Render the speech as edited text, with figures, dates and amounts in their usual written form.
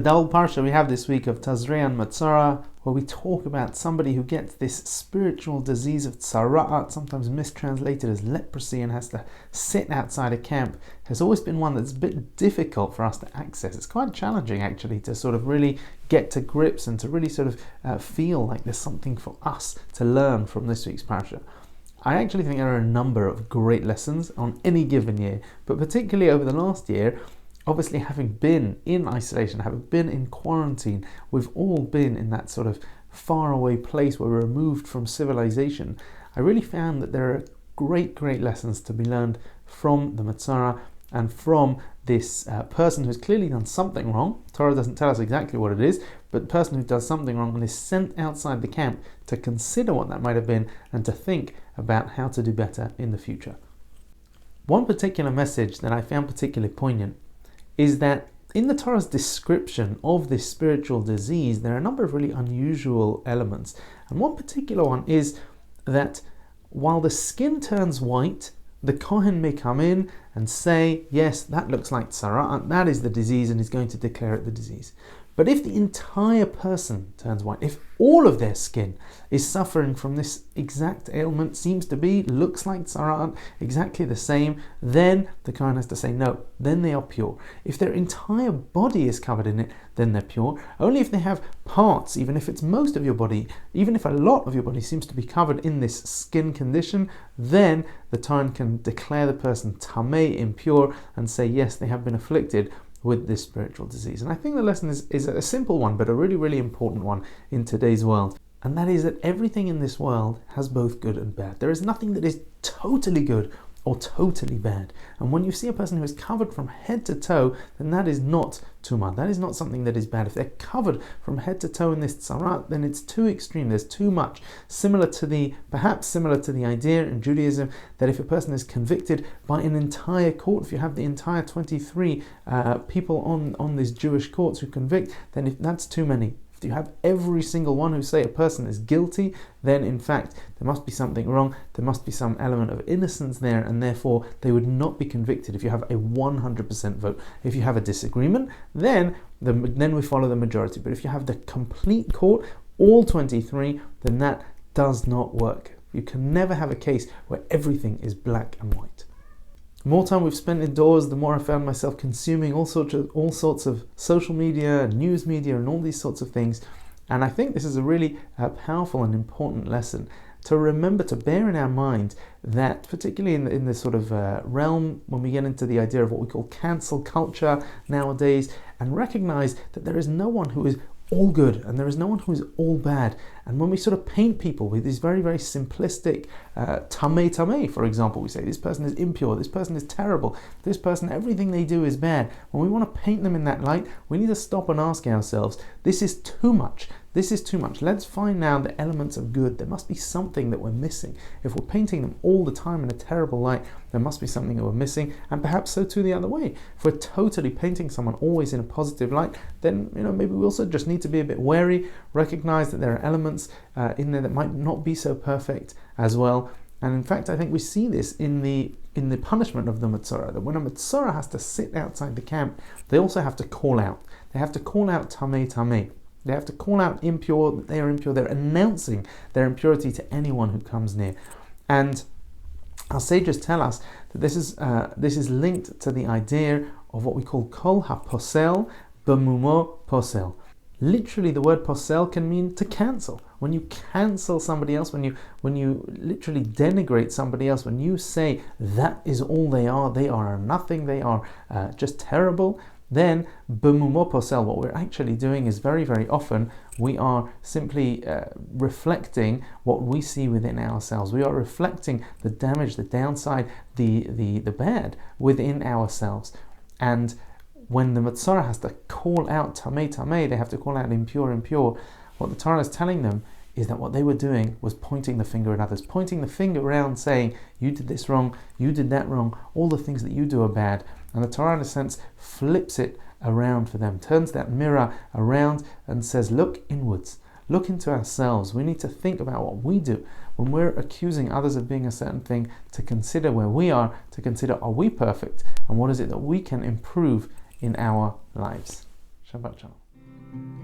double parsha we have this week of Tazria-Metzora, where we talk about somebody who gets this spiritual disease of tzara'at, sometimes mistranslated as leprosy, and has to sit outside a camp, has always been one that's a bit difficult for us to access. It's quite challenging actually to sort of really get to grips and to really sort of feel like there's something for us to learn from this week's parsha. I actually think there are a number of great lessons on any given year, but particularly over the last year, obviously having been in isolation, having been in quarantine, we've all been in that sort of faraway place where we're removed from civilization. I really found that there are great lessons to be learned from the Metzora and from this person who's clearly done something wrong. Torah doesn't tell us exactly what it is, but the person who does something wrong and is sent outside the camp to consider what that might have been and to think about how to do better in the future. One particular message that I found particularly poignant is that in the Torah's description of this spiritual disease, there are a number of really unusual elements. And one particular one is that while the skin turns white, the Kohen may come in and say, yes, that looks like tzara'at, that is the disease, and he's going to declare it the disease. But if the entire person turns white, if all of their skin is suffering from this exact ailment, seems to be, looks like tzara'at, exactly the same, then the Kohen has to say no, then they are pure. If their entire body is covered in it, then they're pure. Only if they have parts, even if it's most of your body, even if a lot of your body seems to be covered in this skin condition, then the Kohen can declare the person tamei, impure, and say yes, they have been afflicted with this spiritual disease. And I think the lesson is a simple one, but a really important one in today's world. And that is that everything in this world has both good and bad. There is nothing that is totally good or totally bad. And when you see a person who is covered from head to toe, then that is not tumah. That is not something that is bad. If they're covered from head to toe in this tzarat, then it's too extreme. There's too much. Perhaps similar to the idea in Judaism that if a person is convicted by an entire court, if you have the entire 23 people on these Jewish courts who convict, then if that's too many. If you have every single one who say a person is guilty, then in fact there must be something wrong, there must be some element of innocence there, and therefore they would not be convicted if you have a 100% vote. If you have a disagreement, then we follow the majority. But if you have the complete court, all 23, then that does not work. You can never have a case where everything is black and white. The more time we've spent indoors, the more I found myself consuming all sorts of social media, news media, and all these sorts of things. And I think this is a really powerful and important lesson to remember, to bear in our mind that, particularly in this sort of realm, when we get into the idea of what we call cancel culture nowadays, and recognize that there is no one who is all good and there is no one who is all bad. And when we sort of paint people with these very simplistic tamei, for example, we say this person is impure, this person is terrible, this person, everything they do is bad. When we want to paint them in that light, we need to stop and ask ourselves, this is too much. This is too much. Let's find now the elements of good. There must be something that we're missing. If we're painting them all the time in a terrible light, there must be something that we're missing, and perhaps so too the other way. If we're totally painting someone always in a positive light, then maybe we also just need to be a bit wary, recognize that there are elements in there that might not be so perfect as well. And in fact, I think we see this in the punishment of the Metzora, that when a Metzora has to sit outside the camp, they also have to call out. They have to call out tamei. They have to call out impure, that they are impure. They're announcing their impurity to anyone who comes near. And our sages tell us that this is linked to the idea of what we call kol ha-posel b'mumo posel. Literally, the word posel can mean to cancel. When you cancel somebody else, when you literally denigrate somebody else, when you say that is all they are nothing, they are just terrible, then b'mumo posel, what we're actually doing is very often we are simply reflecting what we see within ourselves. We are reflecting the damage, the downside, the bad within ourselves. And when the Metzora has to call out tamei, they have to call out impure. What the Torah is telling them is that what they were doing was pointing the finger at others, pointing the finger around, saying, you did this wrong, you did that wrong, all the things that you do are bad. And the Torah, in a sense, flips it around for them, turns that mirror around and says, look inwards, look into ourselves. We need to think about what we do. When we're accusing others of being a certain thing, to consider where we are, to consider, are we perfect? And what is it that we can improve in our lives? Shabbat Shalom. you.